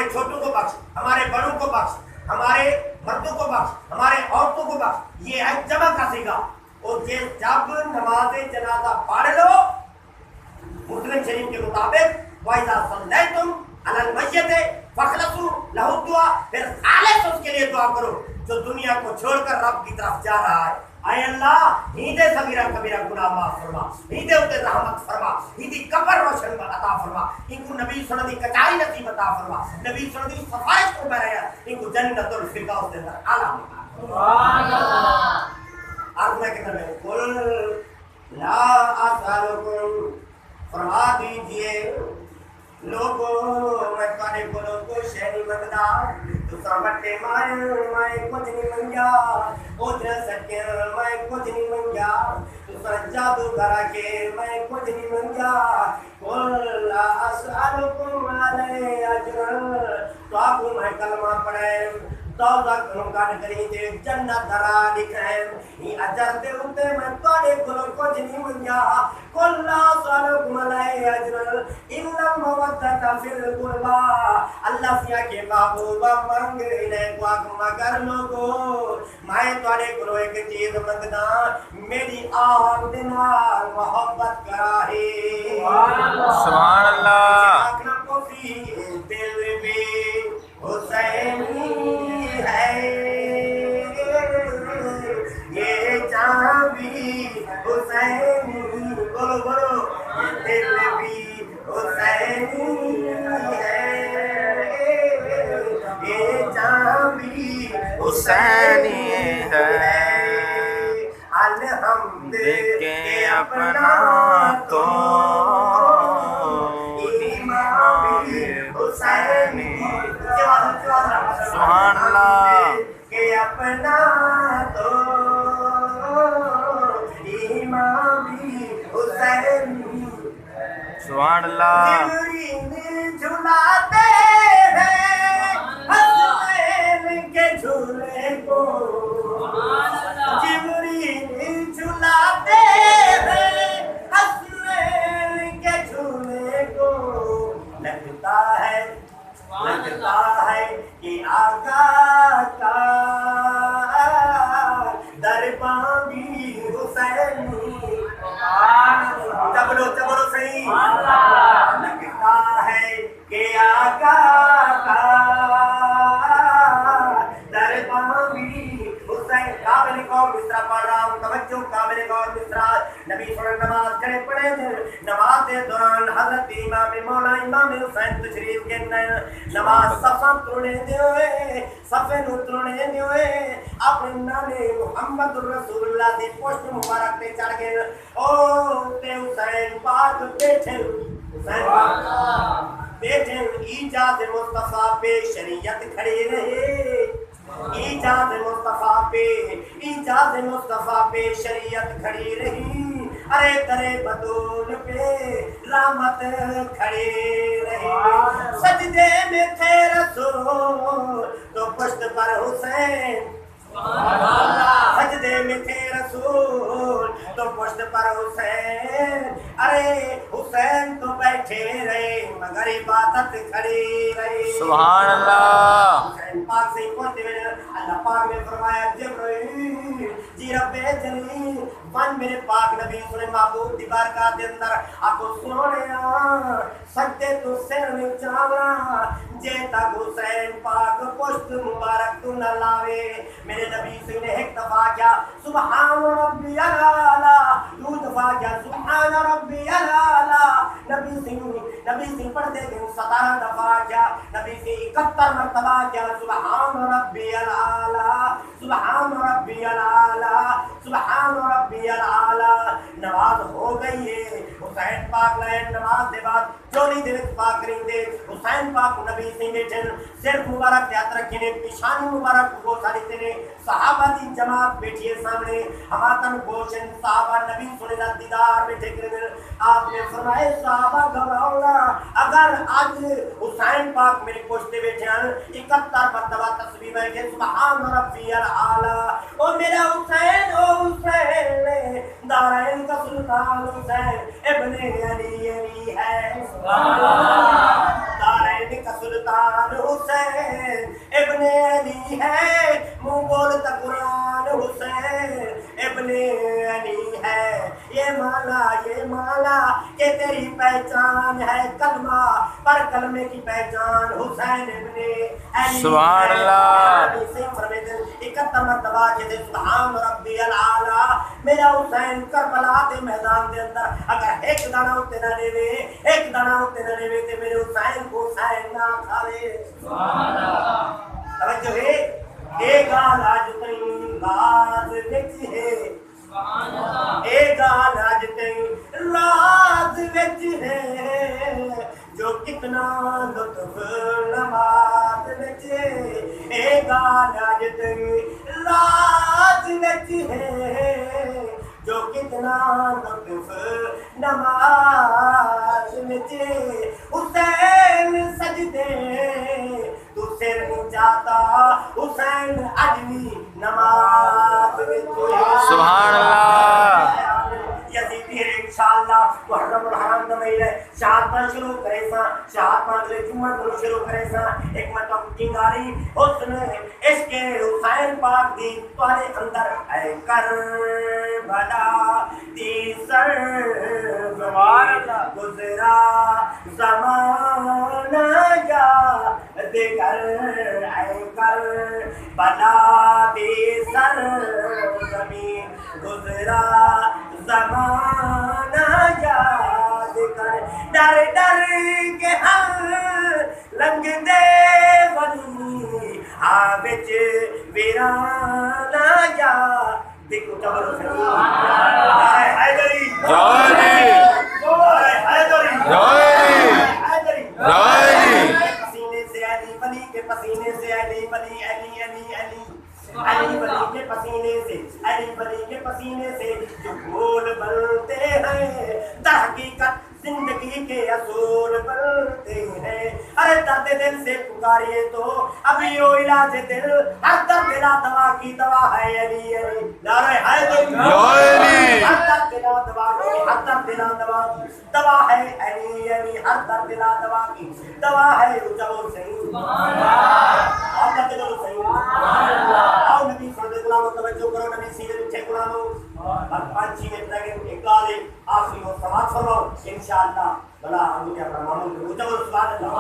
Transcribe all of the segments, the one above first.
ہمارے چھوٹوں کو بخش، ہمارے بڑوں کو بخش، ہمارے مردوں کو بخش، ہمارے عورتوں کو بخش۔ یہ ہے جمع کا صیغہ۔ اور جب نماز جنازہ پڑھ لو مسلم شریف کے مطابق وَإِذَا صَلَّيْتُمْ عَلَى الْمَيِّتِ فَاخْلَصُوا لَهُ الدُّعَاء، پھر خالص اس کے لیے دعا کرو جو دنیا کو چھوڑ کر رب کی طرف جا رہا ہے۔ اے اللہ ہیدے صغیرہ کبیرہ گناہ معاف فرما، ہیدے اتے رحمت فرما، ہیدی قبر روشن عطا فرما، ان کو نبی صلی اللہ علیہ وسلم کی کچائی نصیب عطا فرما، نبی صلی اللہ علیہ وسلم کی سفارش کو بنایا، ان کو جنت الفردوس کے اندر اعلیٰ مقام۔ سبحان اللہ۔ عرض میں کہتا ہے قل لا اسالکم، فرما دیجئے لوگوں میں تھوڑے کولوں کوئی شے نہیں منگدا، تساں بٹے مارے میں کچھ نہیں منگیا، اوجر سکے میں کچھ نہیں منگیا، تساں جادو کرا کے میں کچھ نہیں منگیا۔ قل لا اسالکم علیہ اجر، تو آپ کو میں کلمہ پڑھے دوزخ نکال کری تے جنت درا لکھیں، یہ اجر دے اتے میں تھوڑے کولوں کچھ نہیں منگیا۔ قل لا اسالکم علیہ اجر الا المودۃ فی القربى، اللہ سیا کے محبوبہ منگ لے کو مگر لوگو میں تھوڑے کولوں ایک چیز منگدا، میری آپ دے نال محبت کرا ہے۔ سبحان اللہ۔ آکھنا پوسی دل میں حسینی ہے، یہ جان بھی حسینی، بولو بولو، یہ دل بھی حسینی ہے، یہ جان بھی حسینی ہے، الحمد کے اپنا تو ایمان بھی حسینی۔ سبحان اللہ۔ کہ اپنا تو ایمان بھی حسینی۔ سبحان اللہ۔ جبریل جھلاتے ہیں حسین کے جھولے کو، جبریل جھلاتے ہیں حسین کے جھولے کو، لگتا ہے کہ آقا کا دربان بھی حسینی۔ چبلو صحیح، لگتا ہے کہ آقا کا دربان بھی حسین۔ قابل غور مصرع پڑھ رہا ہوں، توجہ قابل غور مصرع۔ نبی صلی اللہ علیہ وسلم نماز کھڑے پڑے تھے، نماز کے دوران حضرت امام مولا امام حسین تشریف کے نماز صفاں توڑے دے ہوئے، صفے نو توڑے دے ہوئے اپنے نانے محمد رسول اللہ دی پشت مبارک تے چڑھ گئے، او تے حسین پاک بیٹھے، حسین پاک بیٹھے، ایجاد مصطفیٰ پہ شریعت کھڑی رہے، ایجاد مصطفیٰ پہ شریعت کھڑی رہی، ارے درے بدول پہ رحمت کھڑی رہی، سجدے میں تھے رسول تو پشت پر حسین، سجدے میں تھے رسول تو پشت پر حسین، ارے حسین تو بیٹھے رہے مگر عبادت کھڑی رہی۔ سبحان اللہ۔ حسین پاک سے پہنچتے ہوئے اللہ پاک نے فرمایا جبرائیل جی رب جلیل من میرے پاک نبی سنے محبوب دی بارگاہ دے اندر آکو سنوڑیا سجدے تو سر میں چاوڑا جے تک حسین پاک پشت مبارک تو نہ لاوے، میرے نبی سے نے ایک دفعہ کیا سبحان ربی الاعلی، دو دفعہ کیا سبحان ربی الاعلی، نبی سے پڑھتے گئے 17 دفعہ کیا، نبی سے 71 مرتبہ کیا سبحان ربی الاعلی، سبحان ربی الاعلی، سبحان ربی الاعلی۔ نماز ہو گئی ہے، حسین پاک لائے نماز دے بعد چولی دے پاک کریں دے، حسین پاک نبی سے بیٹھن سر مبارک یاد رکھیں نے، پیشانی مبارک کو ساری تیرے صحابہ دی جماعت بیٹھی ہے سامنے، ہماتن گوشن صحابہ نبی صلی اللہ علیہ دیدار بیٹھے کریں، آپ نے فرمائے صحابہ گھبراؤ نہ، اگر آج حسین پاک میرے پوچھتے بیٹھے ہیں 71 مرتبہ تسبیح ہے کہ سبحان ربی الاعلی، او میرا حسین او حسین دارین کا سلطان حسین ابن علی ہے، دارین کا سلطان حسین ابن علی ہے منہ بولتا قرآن حسین ابن علی ہے یہ مالا کہ تیری پہچان ہے کلمہ پر کلمے کی پہچان حسین ابن علی سبحان اللہ 71 مرتبہ کہ سبحان ربی العالی میرا حسین کربلا دے میدان دے اندر اگر ایک دانہ ہوتے نہ رہے تے میرے حسین کو حسین نہ کھاوے سبحان اللہ توجہ ہے اے گال اج تئی راز وچ ہے سبحان اللہ اے گال اج تئی راز وچ ہے جو کتنا لطف نماز وچ اے گال اج تئی راز وچ ہے جو کتنا لطف نماز وچ حسین سجدے تو سر جاتا حسین اجمی نماز سبحان اللہ یزیدی ہے انشاءاللہ محرم الحرام دا مہینہ شہاد پان شروع کرے سا شہاد پان لے جمعہ کو شروع کرے سا ایک مرتبہ کنگاری حسن عشق حسین پاک دی توانے اندر اے کربلا دی سر سبحان اللہ گزرا زمانہ یاد کر اے کربلا دی سر زمین گزرا زمانہ یاد کر ڈر ڈر کے ہم لنگ دے ولی وچ ویرانہ یاد دیکھو جبر حسین حیدری پسینے سے علی ولی کے پسینے سے علی ولی علی علی علی علی ولی کے پسینے سے علی ولی کے پسینے سے جو پھول بنتے ہیں تحقیقت زندگی کے اصول بنتے ہیں ارے درد دل سے پکاریے تو ابھی وہ علاج دل ہر درد دلا دوا کی دوا ہے علی علی نعرہ حیدری ہر درد دلا دوا کی ہر درد دلا دوا کی دوا ہے علی علی ہر درد دلا دوا کی دوا ہے جب صحیح آپ کا دل صحیح آؤ نبی صلی اللہ علیہ وسلم توجہ کرو نبی سیدھے پیچھے قرآن اور 5 منٹ لگے اقبال آخری وہ سماعت فرماؤ انشاءاللہ بلا ہم کیا فرماؤں گے مجھے سبحان اللہ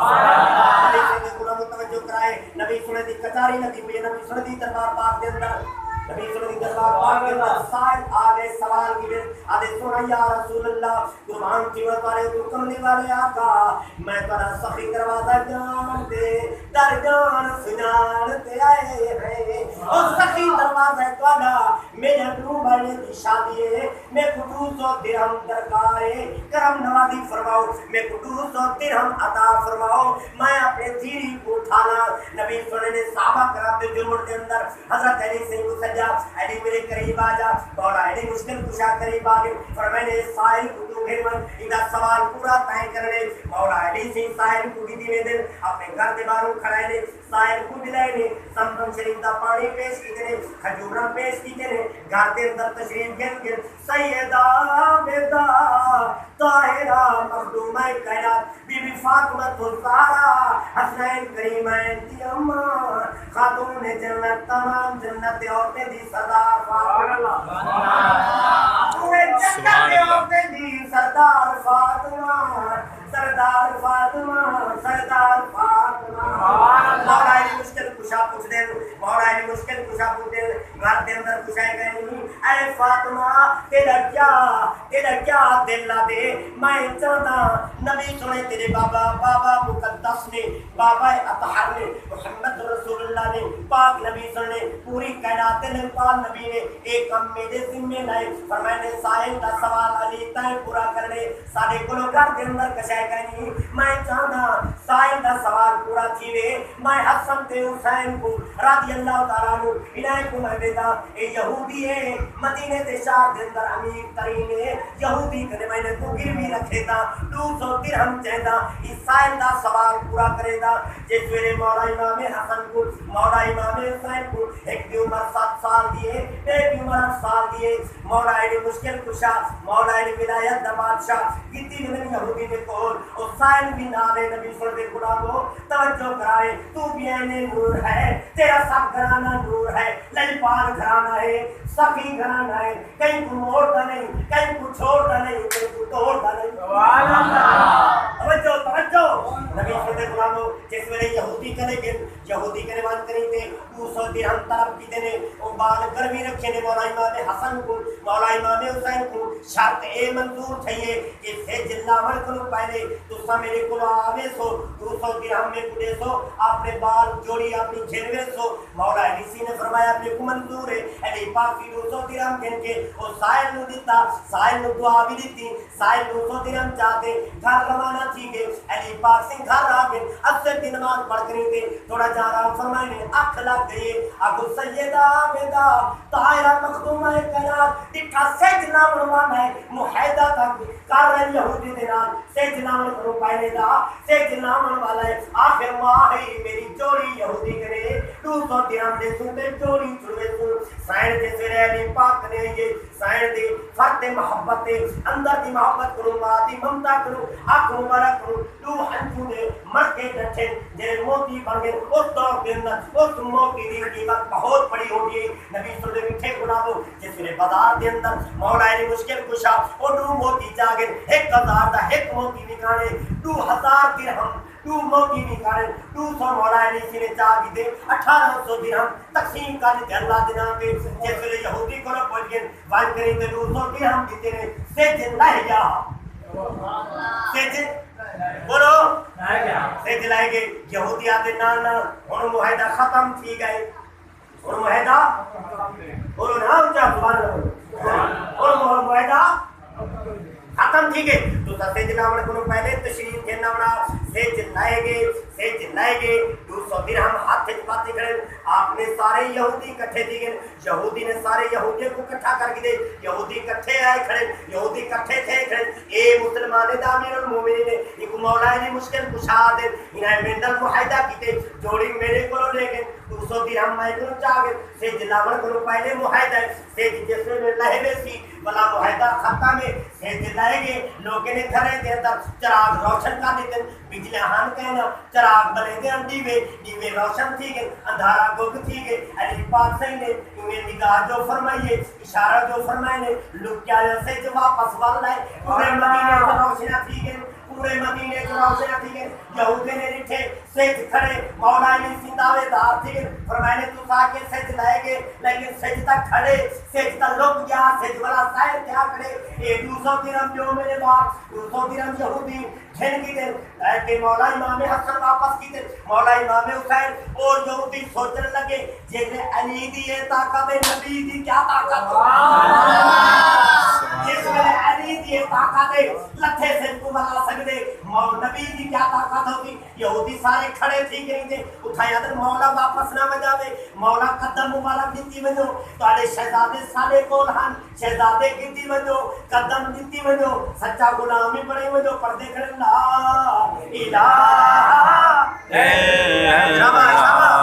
نبی سیدھے قرآن توجہ کرائے نبی سنے دی کچاری نبی سنے دی دربار پاک دے اندر نبی صلی اللہ علیہ وسلم پاک کے اندر سائل آگے سوال کی بیر آدھے سونا یا رسول اللہ قرآن قیمت والے تو کملی والے آقا میں ترہ سخی دروازہ جان دے در جان سجان تے آئے ہیں اور سخی دروازہ توڑا میرے دو بڑے کی شادی ہے میں قدوس و درہم درکارے کرم نوازی فرماؤ میں قدوس و درہم عطا فرماؤ میں اپنے تیری کو اٹھانا نبی صلی اللہ علیہ وسلم صحابہ کرام دے جمعہ دے اندر حضرت علی سے علی میرے قریب آجا مولا علی مشکل کشا قریب آگے فرمائنے سائل کو تو گھرمن ادھا سوال پورا تائیں کرنے مولا علی سے سائل کو بھی دینے دن اپنے گھر دیواروں کھڑائنے سائل کو دلائنے سمتم شریف دا پانی پیش کی دینے کھجورہ پیش کی دینے گھر دے اندر تشریف گن گن سیدہ بیدہ طاہرہ مخدومہ کائنات بی بی فاطمہ الزہرا حسنین کریمین دی اماں خاتون جنت تمام جنت عورتیں دی سردار فاطمہ پورے جنت عورتیں دی سردار فاطمہ سردار فاطمہ سردار فاطمہ مولا علی مشکل کشا پوچھ دیں مولا علی مشکل کشا پوچھ دیں گھر دے اندر کشائے گئے نہیں اے فاطمہ تیرا کیا دل لا دے میں چاہتا نبی سنے تیرے بابا مقدس نے بابا اطہر نے محمد رسول اللہ نے پاک نبی سنے پوری کائنات نے پاک نبی نے ایک کم میرے ذمہ لائے فرمائنے سائل کا سوال علی تائیں پورا کرنے سارے کلو گھر دے اندر کشائے گئے نہیں میں چاہتا سائل کا سوال پورا کیوے میں حسن تے حسین کو رضی اللہ تعالیٰ عنہ انہیں کو میں بیتا اے یہودی ہے مدینے تے شہر دے اندر امیر ترین ہے یہودی کنے میں نے تو گروی رکھے تا 200 درہم چاہتا اس سائل کا سوال پورا کرے تا جس میرے مولا امام حسن کو مولا امام حسین کو ایک دی عمر 7 سال دیے، ایک دی عمر 8 سال دیے، مولا علی مشکل کشا، مولا علی ولایت دا بادشاہ کتی نے یہودی دے کول او سائل بھی نالے نبی صلی اللہ علیہ وسلم توجہ کرائے، تو بھی اینے نور ہے، تیرا سب گھرانہ نور ہے، لجپال گھرانہ ہے، سخی گھرانہ ہے، کہیں کو موڑتا نہیں، کہیں کو چھوڑتا نہیں، کہیں کو توڑتا نہیں۔ سبحان اللہ، توجہ توجہ نبی صلی اللہ علیہ وسلم جس ویلے یہودی کرے گے، یہودی کرے مان کریں تے 200 درہم طرف کیتے نے او بال گرمی رکھے نے مولا امام حسن کو، مولا امام حسین کو شرط اے منظور تھئیے کہ سے جلاوڑ کو پہلے تسا میرے کو آوے سو 200 درہم میں کو دے سو، اپنے بال جوڑی اپنی جھلوے سو۔ مولا علی سی نے فرمایا اپنے کو منظور ہے، علی پاک کی 200 درہم گن کے او سائل نو دیتا، سائل نو دعا بھی دیتی، سائل 200 درہم چاہتے گھر روانہ تھی گئے، علی پاک سے گھر آگئے، اثر کی نماز پڑھ کری تھے، تھوڑا جا رہا فرمائے نے اکھ لگ گئی، ابو سیدہ بیدا طاہرہ مخدومہ کائنات اٹھا سیج نام نمان ہے محیدہ تک کر رہے یہودی دینان سیج نام کرو پہلے دا سیج نام والا ہے آخر ماہی میری چوری یہودی کرے 200 درہم دے سنتے چوری چھوڑے سن سائن دے سرے علی پاک نے یہ سائن دے فرد محبت دے اندر دی محبت کرو مادی ممتا کرو آنکھ مبارک کرو تو ہنچو دے مر کے ڈٹھے جنہیں موتی بن گئے اس دور کے اندر اس موتی دی قیمت بہت بڑی ہوگی۔ نبی صلی اللہ علیہ وسلم ٹھیک بنا دو جس میں بازار دے اندر مولا علی مشکل کشا او 2 موتی جاگے 1000 دا 1 موتی نکالے 2000 درہم 2 موتی نکالے 200 مولا علی سی نے چاہ دے 1800 درہم تقسیم کر دے اللہ دینا پہ جس میں یہودی کو نہ پہنچ گئے وان کریں تے 200 درہم دیتے نے سیج لہ جا سیج بولو سیج لائے گئے یہودی آتے نانا انہوں معاہدہ ختم تھی گئے اور معاہدہ اور نا اونچا سبحان اور معاہدہ ختم تھی گئے تو سیج نامڑ کو پہلے تشریف کے نامڑا سیج لائے گئے 200 درہم ہاتھ پاتے کھڑے آپ نے سارے یہودی کٹھے تھی گئے یہودی نے سارے یہودی کو کٹھا کر کے دے یہودی کٹھے آئے کھڑے یہودی کٹھے تھے کھڑے اے مسلمان دا امیر المومنین نے ایک مولا علی مشکل کشا دے انہیں مندل معاہدہ کیتے جوڑی میرے کو لے گئے 200 درہم میں کو چاہ گئے سیج لاوڑ کو پہلے معاہدہ سیج جس میں لہوے سی بلا معاہدہ ختم ہے سیج لائے گئے لوگوں نے گھرے دے اندر چراغ روشن کر دیتے بجلی ہان کہنا چراغ بلے دے دیوے روشن تھی گئے اندھارا گگ تھی گئے علی پاک سے نے انہیں نگاہ جو فرمائیے اشارہ جو فرمائے نے لکیا سے جو واپس بال لائے پورے مدینے سے روشنہ تھی گئے پورے مدینے سے روشنہ تھی گئے یہودی نے رٹھے سیج کھڑے مولا علی سنداوے دار تھی گئے فرمائے نے تو ساکے سیج لائے گئے لیکن سیج تک کھڑے سیج تک لوگ گیا سیج والا سائر کیا کھڑے 200 درہم جو میرے باپ 200 درہم یہودی جھن کی دے کہ مولا امام حسن واپس کی دے مولا امام حسین اور یہودی سوچنے لگے جیسے علی دی یہ طاقت ہے نبی دی کیا طاقت جس میں علی دی یہ طاقت ہے لتھے سے کو بنا سکتے نبی دی کیا طاقت ہوگی یہودی سارے کھڑے تھی گئی تھے اٹھایا در مولا واپس نہ مجاوے مولا قدم مبارک دیتی ونجو تو آلے شہزادے سارے کول ہن شہزادے کیتی ونجو قدم دیتی ونجو سچا غلامی پڑے ونجو پردے کھڑے لا الہ شاباش شاباش